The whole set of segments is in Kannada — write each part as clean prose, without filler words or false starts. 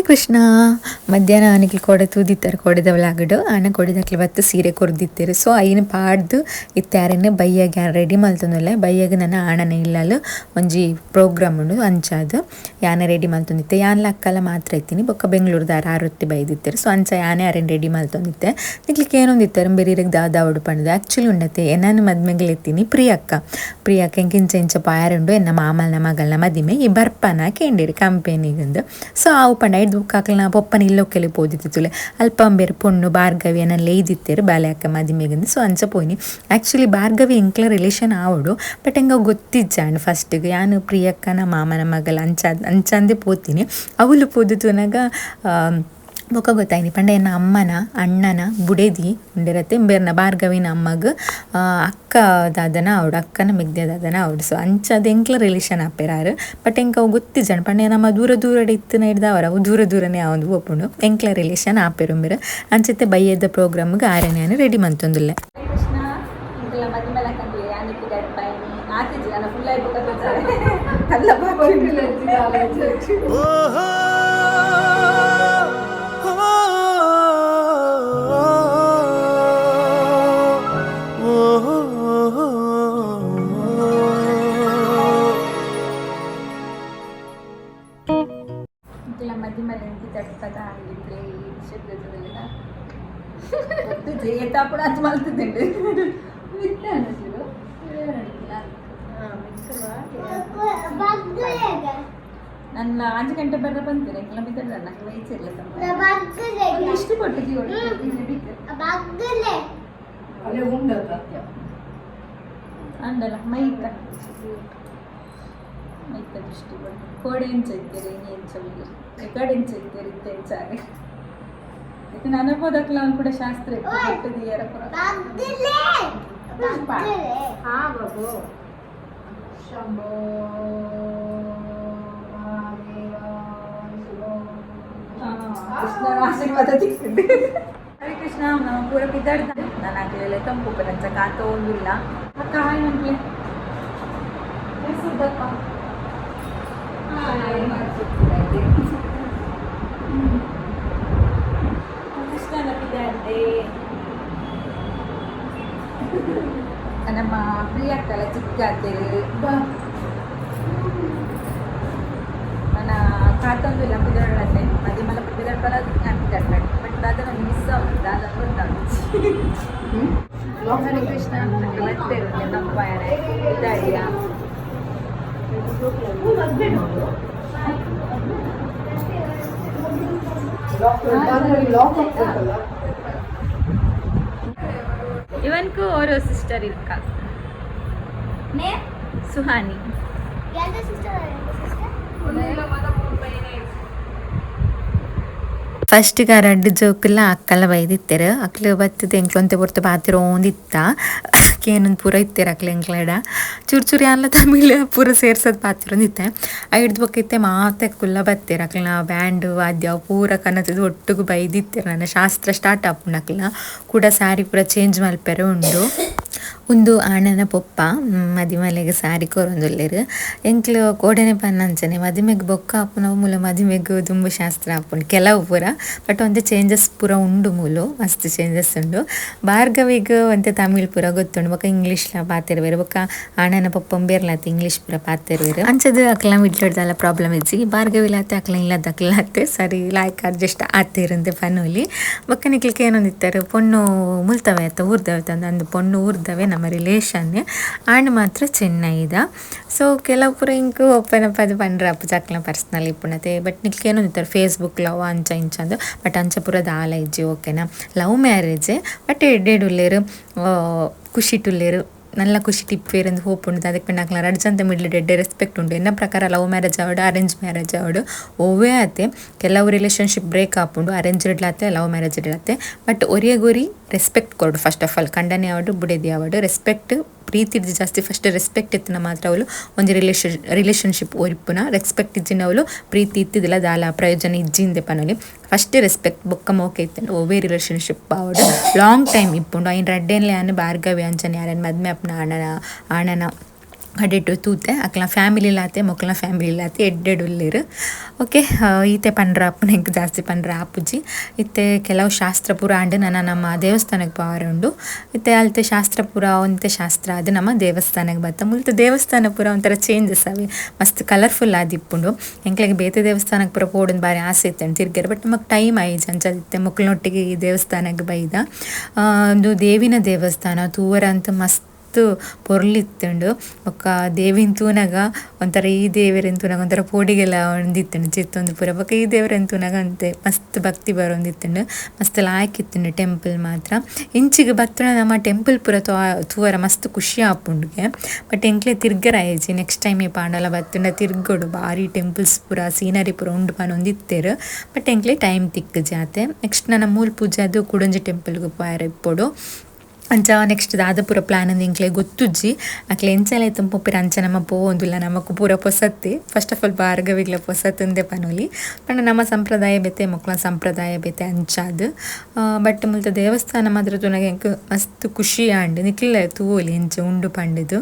ಕೃಷ್ಣ ಮಧ್ಯಾಹ್ನ ಆನೆಗೆ ಕೊಡೆ ತೂದಿತ್ತಾರೆ ಕೊಡೆದ ವ್ಲಾಗಡು ಆನೆ ಕೊಡಿದಕ್ಲೆ ಬತ್ತು ಸೀರೆ ಕೊರ್ದಿತ್ತೇರು ಸೊ ಐನು ಪಾಡ್ದು ಇತ್ತಾರನೆ ಬೈಯಾಗ ರೆಡಿ ಮಲ್ತೊಂದುಲ್ಲೆ ಬೈಯಾಗ ನನ್ನ ಆಣನೆ ಇಲ್ಲಲು ಒಂಜಿ ಪ್ರೋಗ್ರಾಮ್ ಉಂಡು ಅಂಚಾದು ಯಾನೆ ರೆಡಿ ಮಲ್ತೊಂದಿತ್ತೆ ಯಾನ್ಲ ಅಕ್ಕಲ ಮಾತ್ರ ಇತ್ತೀನಿ ಬೊಕ್ಕ ಬೆಂಗಳೂರುದಾರ ಆರೊತ್ತಿ ಬೈದಿತ್ತೇರು ಸೊ ಅಂಚ ಯಾನೆ ಅರೇನು ರೆಡಿ ಮಲ್ತೊಂದಿತ್ತೆ ನಿಕ್ಲಿಕ್ಕೆ ಏನೊಂದಿತ್ತಾರೆ ಬೇರೆಗೆ ದಾದ ಪಂಡದು ಆ್ಯಕ್ಚುಲಿ ಉಂಡತ್ತೆ ನಾನು ಮದ್ಮೆಗೆ ಎತ್ತೀನಿ ಪ್ರಿಯಕ್ಕ ಎಂಕಿಂಚ ಇಂಚ ಪಾಯರುಂಡು ಎನ್ನ ಮಾಮಲ್ನ ಮಗಳನ್ನ ಮದಿಮೆ ಈ ಬರ್ಪನ ಕೇಂಡಿರಿ ಕಂಪೆನಿಗಂದು ಸೊ ಅವು ಪಂಡ ಐದು ಬುಕ್ ಹಾಕಲ ಪೊಪ್ಪನ ಇಲ್ಲೊಕ್ಕೆಲ್ಲಿ ಪೋದಿತ್ತಿತ್ತುಲೆ ಅಲ್ಪಂಬೇರು ಪೊಣ್ಣು ಭಾರ್ಗವಿ ಅನ್ನೆಲ್ಲ ಇದ್ದಿತ್ತೇರು ಬಾಲೆ ಅಕ್ಕ ಮದಿಮೆಗಂದು ಸೊ ಅಂಚ ಪೋಯ್ನಿ ಆ್ಯಕ್ಚುಲಿ ಭಾರ್ಗವಿ ಎಂಕ್ಲ ರಿಲೇಷನ್ ಆವಡು ಬಟ್ ಹೆಂಗ ಗೊತ್ತಿಜ್ಜಾಂಡು ಫಸ್ಟಿಗೆ ಯಾನು ಪ್ರಿಯಕ್ಕನ ಮಾಮನ ಮಗಳ ಅಂಚಂದೆ ಪೋತೀನಿ ಅವಳು ಪೋದಿತುನಾಗ ಬೊಕ್ಕ ಗೊತ್ತಾಯ್ನಿ ಪಂಡ ಎನ್ನ ಅಮ್ಮನ ಅಣ್ಣನ ಬುಡೇದಿ ಉಂಡಿರತ್ತೆ ಬೇರ್ನ ಭಾರ್ಗವಿನ ಅಮ್ಮಗ ಅಕ್ಕ ದಾದನ ಅವಡು ಅಕ್ಕನ ಮಿಗ್ದೆ ದಾದನ ಅವಡು ಸೊ ಅಂಚದ ಎಂಕ್ಲ ರಿಲೇಷನ್ ಆಪೇರಾರು ಬಟ್ ಎಂಕ ಅವು ಗೊತ್ತಿಜ್ಜಾಣ ಪಂಡ ನಮ್ಮ ದೂರ ಇತ್ತು ಹಿಡ್ದವರ ಅವು ದೂರನೇ ಅವಂದು ಒಪ್ಪುಂಡು ಎಂಕ್ಲ ರಿಲೇಷನ್ ಆಪೇರು ಬೇರೆ ಅಂಚತ್ತೆ ಬೈಯದ ಪ್ರೋಗ್ರಾಮ್ಗೆ ಆರನೇ ರೆಡಿ ಮಂತೊಂದುಲ್ಲೆ ನನ್ನ 5 ಗಂಟೆ ಬರ್ರೆ ಬಂತೀರ ಎಂಕ್ಲ ಬಿದ್ದಲ್ಲ ನಂಗೆ ವೈಚಿರ್ಲ ಇಷ್ಟು ಪಟ್ಟಿಗೆ ಅಂಡಲ್ಲ ಮೈಕ ದೃಷ್ಟಿ ಬಟ್ಟು ಕೋಡೆ ಎಂಚೈತೀರಿ ಎಂಚೊಳ್ಳಿ ಎಕಡೆ ಎಂಚೈತೀರಿ ಎಂಚಾಗೆ ಇದು ನನಗೋದಕ್ಲ ಅವ್ನು ಕೂಡ ಶಾಸ್ತ್ರ ಇಟ್ಟು ಯಾರ ಶಂಭೋ ಕೃಷ್ಣ ಆಶೀರ್ವಾದ ಸಿಗ್ತಿದ್ದೆ ಹರೇ ಕೃಷ್ಣ ನಾವು ಪೂರ ಬಿದ್ದಾಡ್ದ ನಾನು ಆಗ್ಲಿಲ್ಲ ತಂಪು ಪರಂಚ ಕಾತ ಒಂದಿಲ್ಲ ಅಕ್ಕ ಹಾಯ್ ನನ್ಗೆ ಸುದ್ದಪ್ಪ ಕೃಷ್ಣನ ಬಿದ್ದಾಡ್ದೆ ನಮ್ಮ ಪ್ರಿಯಕ್ಕಲ ಚಿಕ್ಕಾತೇರು ನನ್ನ ಕಾತೊಂದಿಲ್ಲ ಬಿದ್ದಾಡತ್ತೆ ಮದಿ ಮಲ ಬಿದ್ದಾಡ್ಬಲ್ಲ ನಾನು ಬಿದ್ದಾಡ್ಬೇಡ ಬಟ್ ದಾದ ನನಗೆ ಮಿಸ್ ಆಗುತ್ತೆ ದಾದ ಹರೇ ಕೃಷ್ಣ ಮತ್ತೆ ನಮ್ಮ ಬಿದ್ದಾಡಿಯ इवनको और सिस्टर इनका ने सुहानी ಫಸ್ಟ್ ರಡ್ಡು ಜೋಕಲ್ಲ ಅಕ್ಕಲ್ಲ ಬೈದಿತ್ತೇರು ಅಕ್ಲು ಬತ್ತದ ಎಂಕ್ಲೊಂತೆ ಬರ್ತು ಬಾತಿರೋಂದಿತ್ತ ಏನೊಂದು ಪೂರ ಇತ್ತೇರು ಅಕ್ಲೆ ಎಂಕ್ಲಡ ಚೂರು ಎಲ್ಲ ತಮಿಳ್ ಪೂರ ಸೇರ್ಸೋದು ಬಾತಿರೋಂದಿತ್ತೆ ಐಡ್ದು ಬಕ್ಕಿತ್ತೆ ಮಾತೆ ಕುಲ್ಲ ಬತ್ತೇರು ಅಕ್ಲನ ಬ್ಯಾಂಡು ವಾದ್ಯ ಪೂರ ಕನ್ನತದ್ದು ಒಟ್ಟಿಗೆ ಬೈದಿತ್ತೇರು ನನ್ನ ಶಾಸ್ತ್ರ ಸ್ಟಾರ್ಟ್ ಆಪುಂಡು ಅಕ್ಲ ಕೂಡ ಸ್ಯಾರಿ ಪೂರ ಚೇಂಜ್ ಮಲ್ಪೆರೆ ಉಂಡು ಒಂದು ಆಣನ ಪೊಪ್ಪ ಮದಿಮಲೆಗೆ ಸಾರಿ ಕೊರೊಂದುಲ್ಲೆರು ಎಂಕ್ಲು ಕೋಡೆನೆ ಪನ್ನಂಚನೆ ಮದಿಮೆಗೆ ಬೊಕ್ಕ ಆಪುನವು ಮೂಲ ಮದಿಮೆಗೆ ದುಂಬು ಶಾಸ್ತ್ರ ಆಪುಂಡು ಕೆಲವು ಪೂರ ಬಟ್ ಒಂತೆ ಚೇಂಜಸ್ ಪೂರ ಉಂಡು ಮೂಲು ಮಸ್ತ್ ಚೇಂಜಸ್ ಉಂಡು ಭಾರ್ಗವಿಗೆ ಒಂತೆ ತಮಿಳ್ ಪೂರ ಗೊತ್ತುಂಡು ಬೊಕ್ಕ ಇಂಗ್ಲೀಷ್ಲ ಪಾತೆರ್ವೇರು ಬೊಕ್ಕ ಆಣನ ಪೊಪ್ಪಂ ಬೇರ್ಲಾತೆ ಇಂಗ್ಲೀಷ್ ಪೂರ ಪಾತೆರ್ವೇರು ಅಂಚದು ಅಕ್ಲ ಮಿಡ್ಲಡ್ದಲ್ಲ ಪ್ರಾಬ್ಲಮ್ ಇಜ್ಜಿ ಭಾರ್ಗವಿಲಾತೆ ಅಕ್ಲ ಇಲ್ಲದ ಅಕ್ಲಾತೆ ಸರಿ ಲಾಯ್ಕ್ ಅಡ್ಜಸ್ಟ್ ಆತಿರಂತೆ ಪನೋಲಿ ಬೊಕ್ಕ ನಿಕ್ಲಿಕ್ಕೆ ಏನೊಂದಿತ್ತಾರೆ ಪೊಣ್ಣು ಮುಲ್ತವೆ ಆಯ್ತ ಊರ್ದವೆ ತಂದು ಪೊಣ್ಣು ಊರ್ದವೆ ನಮ್ಮ ರಿಲೇಷನ್ನೇ ಆಂಡ್ ಮಾತ್ರ ಚೆನ್ನೈದ ಸೊ ಕೆಲವು ಪೂರ ಇಂಕು ಒಪ್ಪನಪ್ಪ ಅದು ಪಂಡ್ರಪ್ಪ ಚಕ್ಲ ಪರ್ಸ್ನಲ್ ಇಪ್ಪುಣತೆ ಬಟ್ ನಿಕ್ಲಿಕ್ಕೆ ಏನೊಂದಿತ್ತಾರೆ ಫೇಸ್ಬುಕ್ ಲವ್ ಅಂಚ ಇಂಚಂದು ಬಟ್ ಅಂಚ ಪೂರ ದಾಲ ಇಜ್ಜಿ ಓಕೆನಾ ಲವ್ ಮ್ಯಾರೇಜೇ ಬಟ್ ಎಡ್ಡೆಡುಲ್ಲೇರು ಖುಷಿ ಟುಲ್ಲೇರು നല്ല ಖುಷಿ ಟಿಪ್ വേറെന്ത് ഹോപ്പ് ഉണ്ട് ಅದಕ್ಕೆ പെണ്ണാക്കല ರಡ್ಜಂತ ಮಿಡ್ಲ್ ಡೆಡ್ಡೆ ರೆಸ್ಪೆಕ್ಟ್ ಉಂಡು ಎನ್ನ ಪ್ರಕಾರ ಲವ್ ಮ್ಯಾರೇಜ್ ಆವಡು ಅರೇಂಜ್ ಮ್ಯಾರೇಜ್ ಆವಡು ಓವೇ ಆತೆ ಕೆಲವು ರಿಲೇಷನ್ಶಿಪ್ ಬ್ರೇಕ್ ಆಪುಂಡು ಅರೇಂಜ್ ಇಡ್ಲಾತೆ ಲವ್ ಮ್ಯಾರೇಜ್ ಇಡ್ಲಾತೆ ಬಟ್ ಒರಿಯಗೊರಿ ರೆಸ್ಪೆಕ್ಟ್ ಕೊಡು ಫಸ್ಟ್ ಆಫ್ ಆಲ್ ಕಂಡನೆ ಆವಡು ಬುಡೆದಿ ಆವಡು ರೆಸ್ಪೆಕ್ಟ್ ಪ್ರೀತಿ ಇದ್ದು ಜಾಸ್ತಿ ಫಸ್ಟ್ ರೆಸ್ಪೆಕ್ಟ್ ಇತ್ತಿನ ಮಾತ್ರ ಅವಳು ಒಂದು ರಿಲೇಷನ್ಶಿಪ್ ಒರಿಪುನ ರೆಸ್ಪೆಕ್ಟ್ ಇಜ್ಜಿನ ಅವಳು ಪ್ರೀತಿ ಇತ್ತಿದಿಲ್ಲ ದಾಲ ಪ್ರಯೋಜನ ಇಜ್ಜಿಂದೆ ಪನೊಲಿ ಫಸ್ಟ್ ರೆಸ್ಪೆಕ್ಟ್ ಬೊಕ್ಕ ಮೋಕೆ ಇತ್ತಂಡು ಓವೇ ರಿಲೇಷನ್ಶಿಪ್ ಆವಡು ಲಾಂಗ್ ಟೈಮ್ ಇಪ್ಪುಂಡು ಐನ್ ರಡ್ಡೇನ್ಲೆ ಆನೆ ಭಾರ್ಗವಿ ಅಂಚನೆ ಯಾರನ್ನ ಮದ್ಮೆ ಅಪ್ಪನ ಆಣನ ಅಡೆಟ್ಟು ತೂತೆ ಅಕ್ಲ ಫ್ಯಾಮಿಲಿ ಲಾತೆ ಮೊಕ್ಲ ಫ್ಯಾಮಿಲಿ ಲಾತೆ ಎಡ್ಡೆಡು ಉಳ್ಳೇರು. ಓಕೆ, ಈತೆ ಪಂಡ್ರ ಅಪ್ಪನ ಹೆಂಗೆ ಜಾಸ್ತಿ ಪಂಡ್ರ ಆಪುಜಿ ಇತ್ತೆ ಕೆಲವು ಶಾಸ್ತ್ರ ಪೂರ ಆಂಡು ನಮ್ಮ ದೇವಸ್ಥಾನಕ್ಕೆ ಪವರ್ ಉಂಡು. ಇತ್ತೆ ಅಲ್ತೆ ಶಾಸ್ತ್ರ ಪೂರ ಒಂತೆ ಶಾಸ್ತ್ರ ಅದು ನಮ್ಮ ದೇವಸ್ಥಾನಕ್ಕೆ ಬತ್ತ ಮುಲ್ತ ದೇವಸ್ಥಾನ ಪೂರ ಒಂಥರ ಚೇಂಜಸ್ ಅವೆ, ಮಸ್ತ್ ಕಲರ್ಫುಲ್ ಆದಿಪ್ಪುಂಡು. ಎಂಕ್ಲೆಗೆ ಬೇತೆ ದೇವಸ್ಥಾನಕ್ಕೆ ಪೂರ ಪೋಡೋದು ಭಾರಿ ಆಸೆ ಇತ್ತು ತಿರ್ಗ್ಯಾರ. ಬಟ್ ನಮಗೆ ಟೈಮ್ ಆಯ್ತು ಅಂಚದಿತ್ತೆ ಮಕ್ಕಳೊಟ್ಟಿಗೆ ಈ ದೇವಸ್ಥಾನಕ್ಕೆ ಬೈದ. ಒಂದು ದೇವಿನ ದೇವಸ್ಥಾನ ತೂವರ ಅಂತ ಮಸ್ತ್ ಪೊರ್ಲಿತ್ತುಂಡು. ಬೊಕ್ಕ ದೇವಿನ ತೂನಗ ಒಂಥರ ಈ ದೇವರಿನ ತೂನಗ ಒಂಥರ ಪೋಡಿಗೆಲ್ಲ ಒಂದಿತ್ತುಂಡು ಚಿತ್ತೊಂದು ಪೂರ. ಬೊಕ್ಕ ಈ ದೇವರಿನ ತೂನಗ ಅಂತೆ ಮಸ್ತ್ ಭಕ್ತಿ ಬರೋಂದಿತ್ತುಂಡು. ಮಸ್ತ್ ಲಾಯ್ಕಿತ್ತುಂಡು ಟೆಂಪಲ್ ಮಾತ್ರ. ಇಂಚಿಗೆ ಬತ್ತುನ ನಮ್ಮ ಟೆಂಪಲ್ ಪೂರ ತೂವರ ಮಸ್ತ್ ಖುಷಿ ಆಪುಂಡುಗೆ. ಬಟ್ ಎಂಕ್ಲೆ ತಿರ್ಗರ ಆಯ್ಜಿ ನೆಕ್ಸ್ಟ್ ಟೈಮ್ ಈ ಪಾಂಡಲ ಬತ್ತುಂಡ ತಿರ್ಗೊಡು ಭಾರಿ ಟೆಂಪಲ್ಸ್ ಪೂರ ಸೀನರಿ ಪೂರ ಉಂಡು ಪನೊಂದಿತ್ತೇರು. ಬಟ್ ಎಂಕ್ಲೆ ಟೈಮ್ ತಿಕ್ಕು ಜಾತೆ. ನೆಕ್ಸ್ಟ್ ನನ್ನ ಮೂಲ ಪೂಜೆ ಅದು ಕುಡಂಜಿ ಟೆಂಪಲ್ಗೆ ಪೋಯಾರ ಇಪ್ಪೋಡು. ಅಂಚ ನೆಕ್ಸ್ಟ್ ದಾದ ಪೂರ ಪ್ಲ್ಯಾನ್ ಅಂದು ಇಂಕ್ಲೆ ಗೊತ್ತುಜ್ಜಿ ಅಕ್ಲೆ ಎಂಚಲ ಇತ್ತು ಪೂರ ಅಂಚ ನಮ್ಮ ಪೋವೊಂದುಲ್ಲ ನಮಕ್ ಪೂರ ಪೊಸತ್ತೆ. ಫಸ್ಟ್ ಆಫ್ ಆಲ್ ಭಾರ್ಗವಿಗ್ಲ ಪೊಸತ್ತಂದೆ ಪನೊಲಿ ಪಂಡ ನಮ್ಮ ಸಂಪ್ರದಾಯ ಬೇತೆ ಮಕ್ಕಳ ಸಂಪ್ರದಾಯ ಬೇತೆ ಅಂಚಾದು. ಬಟ್ ಮುಲ್ತ ದೇವಸ್ಥಾನ ಮಾತ್ರ ತುನಗೆ ಎಂಕ್ ಮಸ್ತ್ ಖುಷಿ ಆಂಡ್ ನಿಕ್ಲೆ ತೂವೊಲಿ ಎಂಚ ಉಂಡು ಪಂಡಿದು.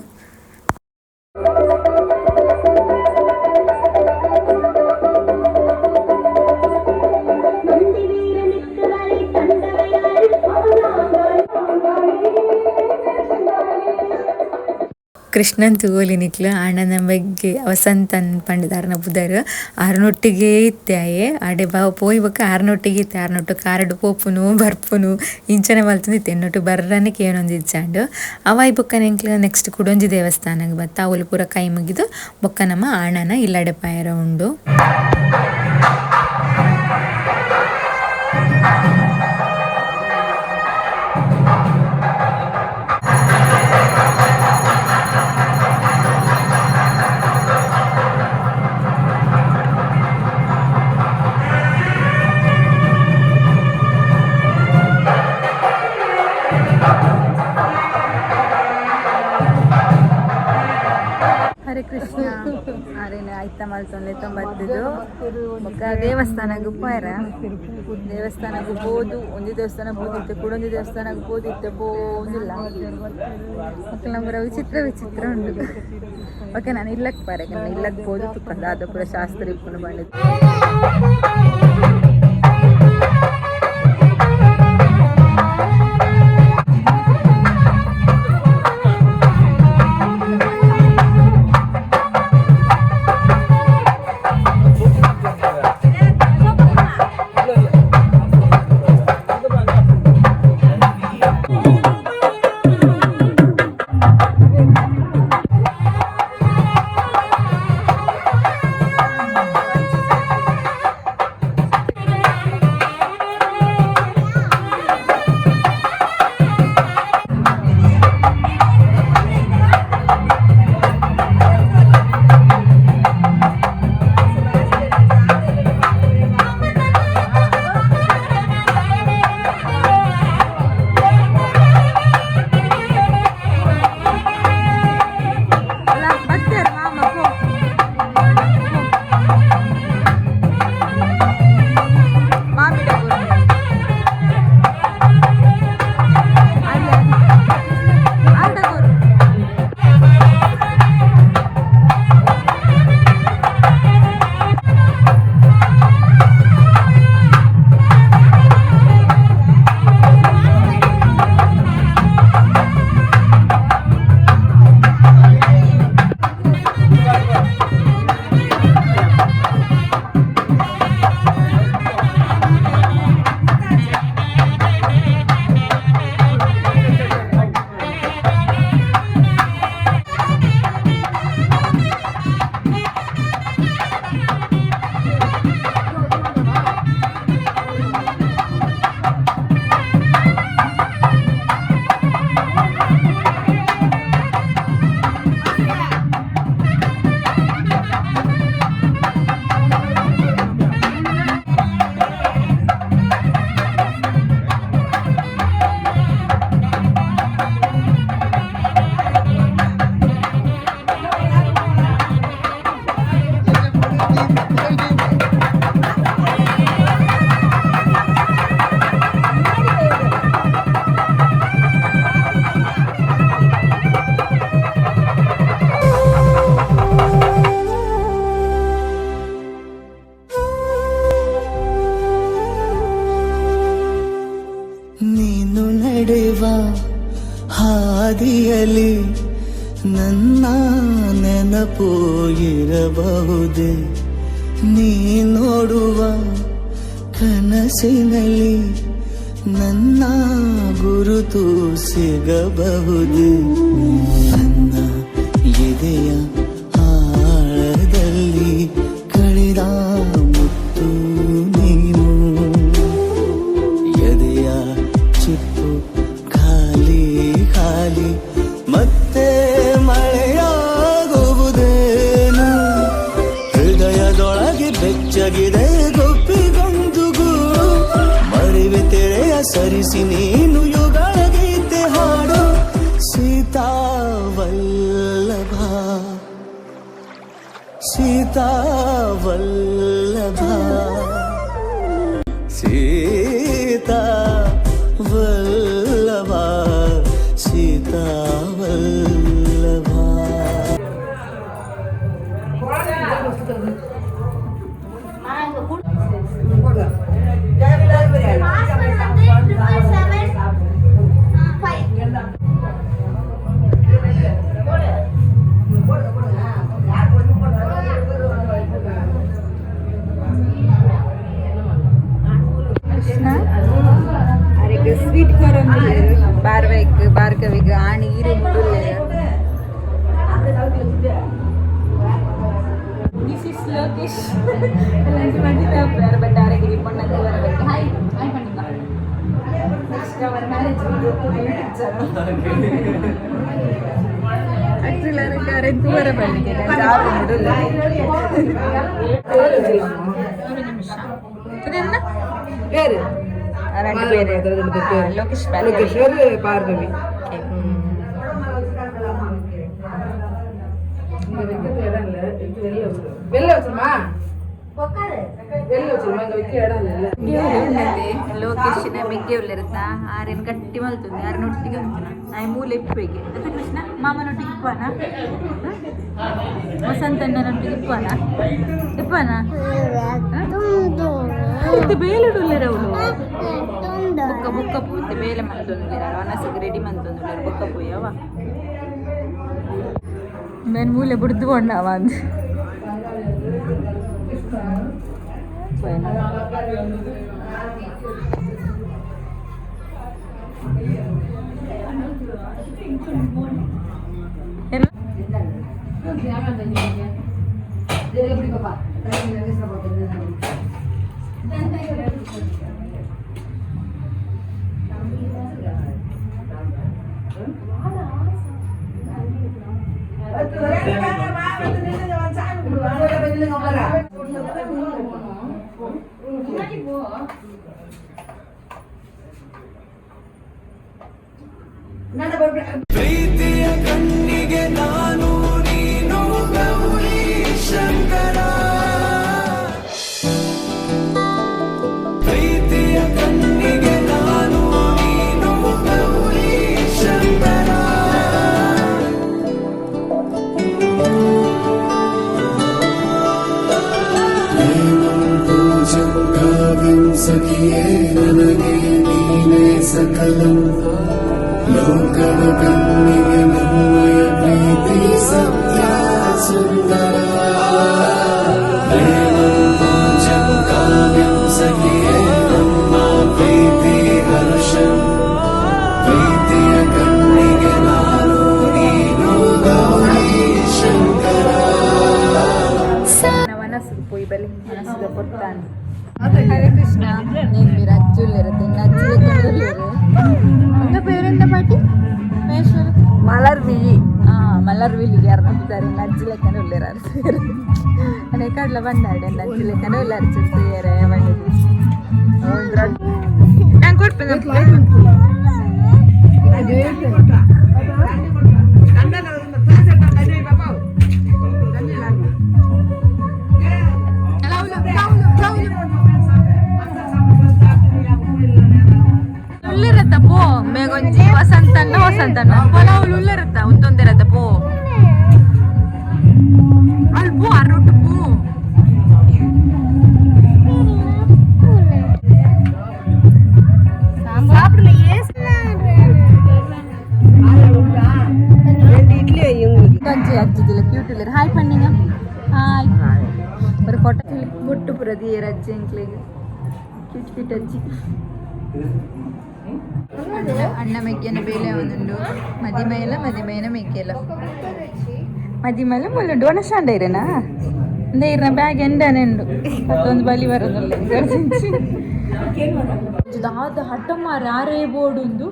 ಕೃಷ್ಣನ್ ತೂವೊಲಿ ನಿಕ್ಲು ಆಂಡನ ಬಗ್ಗೆ ವಸಂತನ್ ಪಂಡಿದಾರನ ಬುಧರು ಆರ್ನೊಟ್ಟಿಗೆ ಇತ್ತಾಯೆ ಆಡೆ ಬಾವು ಪೋಯಿ ಬೊಕ್ಕ ಆರ್ನೊಟ್ಟಿಗೆ ಇತ್ತೆ. ಆರ್ನೊಟ್ಟು ಕಾರಡು ಪೋಪುನು ಬರ್ಪುನು ಇಂಚನೆ ಮಲ್ತುಂದಿತ್ತೆ ಎನ್ನೊಟ್ಟು ಬರ್ರನೆ ಕೇನೊಂದು ಇಚ್ಚಾಂಡು ಅವಾಯ್ ಬೊಕ್ಕ ನೆಂಕ್ಲು ನೆಕ್ಸ್ಟ್ ಕುಡೊಂಜಿ ದೇವಸ್ಥಾನಕ್ಕೆ ಬತ್ತ ಅವಳು ಪೂರ ಕೈ ಮುಗಿದು ಬೊಕ್ಕ ನಮ್ಮ ಆಣನ ಇಲ್ಲಡೆ ಪಾಯರ ಉಂಡು. ಹರೇ ಕೃಷ್ಣ ಅರೇನು ಆಯ್ತ ಮಲ್ತೊಂದು ತೊಂಬತ್ತಿದ್ದು ಬೊಕ್ಕ ದೇವಸ್ಥಾನಕ್ಕೆ ಪೋಯರ ದೇವಸ್ಥಾನಕ್ಕೆ ಬೋದು ಒಂದೇ ದೇವಸ್ಥಾನ ಬೋದಿತ್ತೆ ಕುಡೊಂದು ದೇವಸ್ಥಾನಕ್ಕೆ ಬೋದಿತ್ತೆ ಬೋದಿಲ್ಲ ಮಕ್ಕಳು ನಮ್ಮರ ವಿಚಿತ್ರ ವಿಚಿತ್ರ ಉಂಟು. ಓಕೆ ನಾನು ಇಲ್ಲಕ್ಕೆ ಪಾರೆ ಇಲ್ಲಕ್ಕೆ ಬೋದು ತುಕ್ಕಂದು ಅದು ಪೂರ ಶಾಸ್ತ್ರ ಇಪ್ಪುಂಡು ಬಂದಿದ್ದು. ನೀನು ನಡೆವ ಹಾದಿಯಲಿ ನನ್ನ ನೆನಪು ಇರಬಹುದೇ, ನೀ ನೋಡುವ ಕನಸಿನಲ್ಲಿ ನನ್ನ ಗುರುತು ಸಿಗಬಹುದೇ. ನನ್ನ ಎದೆಯ ಆಳದಲ್ಲಿ ಕಳೆದ ಮುತ್ತು ನೀನು, ಎದೆಯ ಚಿಪ್ಪು ಖಾಲಿ ಖಾಲಿ ಮತ್ತೆ ಮಳೆಯಾಗುವುದೇನು, ಹೃದಯದೊಳಗೆ ಬೆಚ್ಚಗಿದೆ ಗೊಪ್ಪಿಗೊಂದು ಗೂಡು, ಮರಿವೆ ತೆರೆಯ ಸರಿಸಿ ನೀನು ಯುಗಳ ಗೀತೆ ಹಾಡು. ಸೀತಾ ವಲ್ಲಭ ಸೀತಾ ವಲ್ಲಭ ಸೀತಾ ವಲ್ಲಭ ಸೀತಾ ವಲ್ಲಭ. ಸ್ವೀಟ್ ಕೊರಂ ಬಾರ್ವೈಕ್ ಭಾರ್ಗವಿಗ ಆಣಿ ಈರು ಮುಡುಲೆ. ದಿಸ್ ಇಸ್ ಲೋಕೇಶ್ ಬಟ್ ಆರಗಿರಿ ಪಣ್ಣಕ್ಕೆ ಬರಬೇಕು. ಹಾಯ್ ಹಾಯ್ ಪಣ್ಣಿಮ್ಮ. ನೆಕ್ಸ್ಟ್ ಅವರ್ ಮ್ಯಾರೇಜ್ ಆಕ್ಚುಲಿ ಅದಕ್ಕೆ ಅರೆಂದು ಬರಬಲ್ಲಿಗೆ ಜಾರು ಮುಡುಲೆ. ಒಂದು ನಿಮಿಷ ಇದೆಲ್ಲ ಬೇರೆ ಲೋಕೇಶ್ ಭಾರ್ಗವಿ. ಲೋಕೇಶಿನ ಬೆಗ್ಗೆ ಉಳ್ಳಿರುತ್ತಾ ಆರೇನು ಗಟ್ಟಿ ಮಲ್తుంది ಆರನೊಟ್ಟಿಗೆ ಆಯ್ ಮೂಲೆ ಇಪ್ಪೆಗೆ ಮತ್ತೆ ಕೃಷ್ಣ ಮಾಮನೊಟ್ಟಿಗೆ ಇಪ್ಪನ ವಸಂತಣ್ಣನೊಟ್ಟಿಗೆ ಇಪ್ಪನ ಇಪ್ಪನ ಬೇಲುಡುಲ್ಲೆರವಳು ಬುಕ್ಕ ಬುಕ್ಕ ಪೂರ್ತಿ ಬೇಲೆ ಮಂತೊಂದುಲ್ಲೆರ ಅನಸಿಗೆ ರೆಡಿ ಮಂತೊಂದುಲ್ಲೆರ ಬುಕ್ಕ ಪೋಯವ ಮೇನ್ ಮೂಲೆ ಬಿಡ್ದುಕೊಂಡವ ಅಂದ ಪ್ರೀತಿಯ ಕಣ್ಣಿಗೆ ನಾನು ನೀನು ಗೌರಿ ಶಂಕರ, ಪ್ರೀತಿಯ ಕಣ್ಣಿಗೆ ನಾನು ನೀನು ಗೌರಿ ಶಂಕರ. ಸಖಿಯೇ ನನಗೆ ನೀನೇ ಸಕಲಂ, ಲೋಕದ ಕಣ್ಣಿಗೆ ನಮ್ಮಯ ಪ್ರೀತಿ ಸತ್ಯ ಸುಂದರ. ದೇವಂ ಪೂಜಂ ಕಾವ್ಯಂ ಸಖಿಯೇ ನಮ್ಮ ಪ್ರೀತಿ ಹರ್ಷಂ, ಪ್ರೀತಿಯ ಕಣ್ಣಿಗೆ ನಾನು ನೀನು ಗೌರಿ ಶಂಕರ. మనసు పోయి బలి మనసుగా పొత్తాను. హరే కృష్ణ. నేను మీరు అచ్చులేరు నచ్చులేరు உங்க பேர் என்ன பாட்டி? மேஸ்வர் மலர்விழி. மலர்விழி யார் நம்புతారు నచ్చులేకనే ఉల్లేరారు అనే కట్ల బండాడు నచ్చులేకనే ఉల్లారు చూసేయరే వండిది నేను కొట్టుకుందాం ಉಳ್ಳಿರತ್ತ ಪೋ ಮೇಗೊಂಜಿ ವಸಂತಣ್ಣ ಪಲಾವ್ ಉಳ್ಳಿರತ್ತ ಉತ್ತೊಂದಿರತ್ತ ಪೋ ಅಲ್ಲಿ ಪೋ ಅರೊಟ್ಟು ಪೋ சாப்பிடலையே യൂട്യൂബിൽ ഹായ് പണ്ണിങ്ങ ഹായ് ഒരു ഫോട്ടോ പൊട്ടു പ്രതി അജ്ജി എങ്കിലേക്ക് ക്യൂട്ട് ക്യൂട്ട് അജ്ജി അണ്ണ മെയ്ക്കന്നെ ಬೇಲೆ ಒಂದುಂಡು ಮದಿಮೇನ ಮೇಕೆಲ್ಲ ಮದಿಮೇಲೆ ಮುಳ್ಳುಂಡು ಒಣಸ್ತಾಂಡ ಇರೇನಾ ಇಂದ ಇರ್ನ ಬ್ಯಾಗ್ ಎಂಡನೆ ಉಂಡು ಮತ್ತೊಂದು ಬಲಿ ಬರೋದಿಲ್ಲ ದಾದ ಹಠ ಮಾರಿ ಆರೇ ಬೋರ್ಡ್ ಉಂದು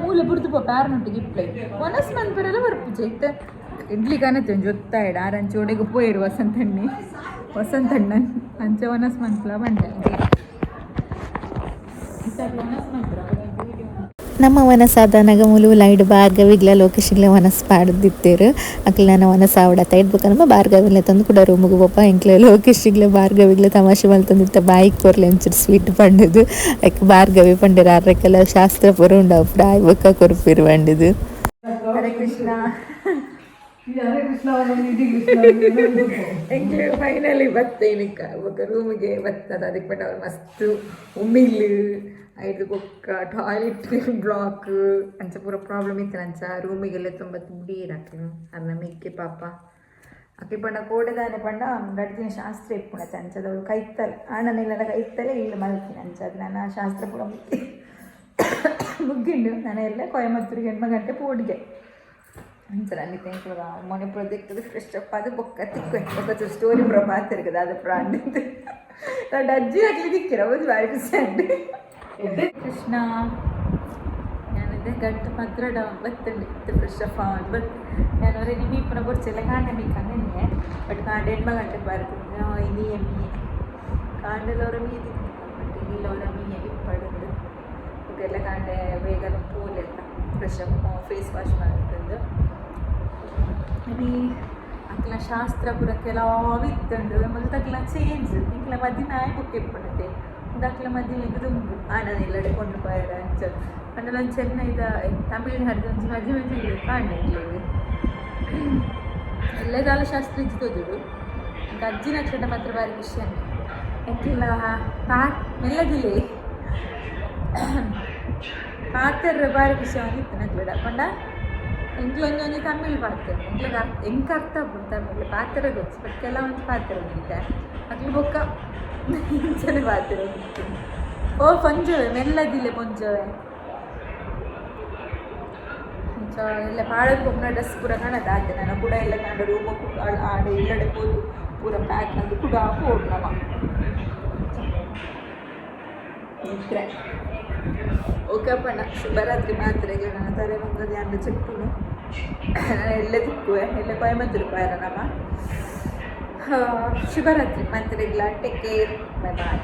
ಮೂಲೆ ಬುಡ್ದು ಪ್ಯಾರನೊಟ್ಟಿಗೆ ಇಪ್ಲೈ ಒನಸ್ ಮನ್ಪರೆಲ್ಲ ಬರ್ಪುಜ ಇತ್ತ ಇಡ್ಲಿ ಕಾಣತ್ತೆ ಒಂದು ಜೊತ್ತಾಯಿಡ ಆರಂಚೆ ಒಡೆಗೆ ಪೋಯಿರು ವಸಂತಣ್ಣನ್ ಅಂಚೆ ಒನಸ್ ಮನ್ಪಲ ಬಂಡೆ ನಮ್ಮ ವನಸಾದ ನಗಮೂಲು ಲೈಡ್ ಭಾರ್ಗವಿಗ್ಲ ಲೋಕೇಶಿಗ್ಲ ವನಸ್ ಪಾಡ್ದಿತ್ತೇರು ಅಕ್ಲ ನಾನು ವನಸ ಆವಡತ್ತ ಇಡ್ಬೇಕನ್ನಮ್ಮ ಭಾರ್ಗವಿಗ್ಲ ತಂದು ಕೂಡ ರೂಮಿಗೆ ಪಪ್ಪ ಎಂಕ್ಲೆ ಲೋಕೇಶಿಗ್ಲ ಭಾರ್ಗವಿಗ್ಲ ತಮಾಷೆ ಮಲ್ತಂದಿತ್ತ ಬಾಯಿಗೆ ಕೊರ್ಲೆ ಒಂಚೂರು ಸ್ವೀಟ್ ಪಂಡದು ಅಕ್ಕೆ ಭಾರ್ಗವಿ ಪಂಡಿರ ಅರ್ರಕ್ಕೆಲ್ಲ ಶಾಸ್ತ್ರ ಪುರ ಉಂಡವು ಪ್ರಾಯ್ ಬೊಕ್ಕ ಕೊರ್ಪಿರು ಪಂಡದು. ಹರೇ ಕೃಷ್ಣ ಎಂಕ್ಲೆ ಫೈನಲಿ ಬತ್ತೇನಿಕ್ಕ ಬೊಕ್ಕ ರೂಮಿಗೆ ಬತ್ತದ ಅದಕ್ಕೆ ಪಟ್ಟ ಅವ್ರು ಮಸ್ತ್ ಉಮ್ಮಿಲ್ ಐದು ಬೊಕ್ಕ ಟಾಯ್ಲೆಟ್ ಬ್ಲಾಕ್ ಅಂಚ ಪೂರ ಪ್ರಾಬ್ಲಮ್ ಇತ್ತು ಅಂಚ ರೂಮಿಗೆಲ್ಲ ತುಂಬ ನೀರು ಹಾಕಿನು ಅನ್ನ ಮಿಕ್ಕಿ ಪಾಪ ಅಕ್ಕಿ ಪಂಡ ಕೋಡೆದಾನೆ ಪಂಡ ಗಡ್ದಿನ ಶಾಸ್ತ್ರ ಇಪ್ಪುಣ ಅಂಚದವಳು ಕೈತ್ತಲೆ ಆಣನೆಲ್ಲ ಕೈತ್ತಲೆ ಇಲ್ಲ ಮಲ್ತೀನಿ ಅಂಚ ಅದು ನನ್ನ ಶಾಸ್ತ್ರ ಪೂರ ಮುಗ್ಗಿಂಡು ನಾನು ಎಲ್ಲ ಕೊಯಮತ್ತೂರಿಗೆ 8 ಗಂಟೆ ಪೋಡಿಗೆ ಅಂತ ನನಗೆ ತೆಂಕುವಾಗ ಮೊನ್ನೆ ಪ್ರೊಜೆಕ್ಟ್ ಫ್ರೆಶ್ ಅಪ್ ಅದು ಬೊಕ್ಕ ತಿಕ್ಕು ಸ್ಟೋರಿ ಪುರ ಪಾತಿರುತ್ತದೆ ಅದು ಪ್ರಾಣಿದ್ದು ನಾನು ಅಜ್ಜಿ ಹಾಕಲಿ ದಿಕ್ಕಿರ ಒಂದು ಬಾರಿ ಖುಷಿ ಕೃಷ್ಣ ഞാനിത് ഗട്ട് പത്രട ബത്തുണ്ട് ഇത് ഫ്രഷ് അപ്പ് ആവാൻ ബത്ത് ഞാനൊരു ഇനി ഇപ്പം കുറച്ചെല്ലാം കാണാൻ തന്നെ ബട്ട് കാണ്ട 8 ಗಂಟೆ ಬರ್ತೀನಿ ഇനി എമ്മി കാണ്ടലോര മീതി ബട്ട് ഇനിലോര മീയെ ഇപ്പടുണ്ട് ಇದೆಲ್ಲ ಕಾಂಡೆ ಬೇಗ ಪೂಲೆಲ್ಲ ಫ್ರೆಶ್ ಅಪ್ ಫೇಸ್ ವಾಶ್ ಮಾಡ್ತಂದು ಇನಿ ಅಕ್ಲ ಶಾಸ್ತ್ರ ಪುರ ಕೆಲವು ಇತ್ತಂಡು ಮತ್ತೆ ತಕ್ಲ ಚೇಂಜ್ ಇಂಕ್ಲ ಮದ್ದಿನ ಆಯ್ ಬುಕ್ ಇಪ್ಪಣತೆ ದಕ್ಲ ಮದ್ದಿನ ದುಂಬು ಆನದಿಲ್ಲಡೆ ಕೊಂಡು ಪಾಯರ ಅಂಚ ಅಂಡಲೊಂದು ಚೆನ್ನೈದ ತಮಿಳ್ನಾಡು ಒಂದು ಮದುವೆ ಕಾಂಡೆ ಎಲ್ಲದಾಲ ಶಾಸ್ತ್ರ ಇಜ್ಜಿದೋದು ಅಜ್ಜಿ ನಕ್ಷತ್ರ ಮಾತ್ರ ಬಾರಿ ಖುಷಿ ಅಂತ ಎಂಕ್ಲ ಮೆಲ್ಲದಿಲ್ಲ ಪಾತ್ರ ಬಾರಿ ಖುಷಿ ಆಗಿತ್ತು ನಕ್ಲಡ ಪಂಡ ಎಂಕ್ಲೊಂದೊಂದು ತಮಿಳ್ ಪಾತ್ರ ಎಂಕ್ ಅರ್ಥ ಆಗ್ಬೋದು ತಮಿಳ್ ಪಾತ್ರ ಗೊತ್ತು ಬಟ್ ಕೆಲವೊಂದು ಪಾತ್ರ ಬಂದಿದ್ದೆ ಅಕ್ಲು ಬೊಕ್ಕ ಇಂಚನೆ ಪಾತ್ರ ಓ ಪಂಜವೆ ಮೆಲ್ಲದಿಲ್ಲ ಪೊಂಜವೆ ಎಲ್ಲ ಪಾಡೋದು ಬೊಮ್ಮನ ಡ್ರೆಸ್ ಪೂರ ಕಾಣದ ಆಯ್ತು ನಾನು ಕೂಡ ಎಲ್ಲ ಕಾಣ ರೂಮ ಆಡೆ ಇಲ್ಲಡೆ ಹೋದು ಪೂರ ಪ್ಯಾಕ್ ನಂದು ಕೂಡ ಹೋಡು ನಮ್ಮ ಇದ್ರೆ ಓಕೆ ಅಪ್ಪಣ್ಣ ಶುಭರಾತ್ರಿ ಮಾತ್ರ ಈಗ ನನ್ನ ತಲೆ ಬಂದದ್ದು ಯಾರು ಚೆಪ್ಪುನು ನಾನು ಎಲ್ಲೇ ತಿಕ್ಕುವೆ ಎಲ್ಲ ಕೊಯಮತ್ತೂರು ಪಾಯರ ನಮ್ಮ ಶುಭರಾತ್ರಿ ಮಾತ್ರ ಟೇಕ್ ಕೇರ್ ಬೈ ಬಾಯ್.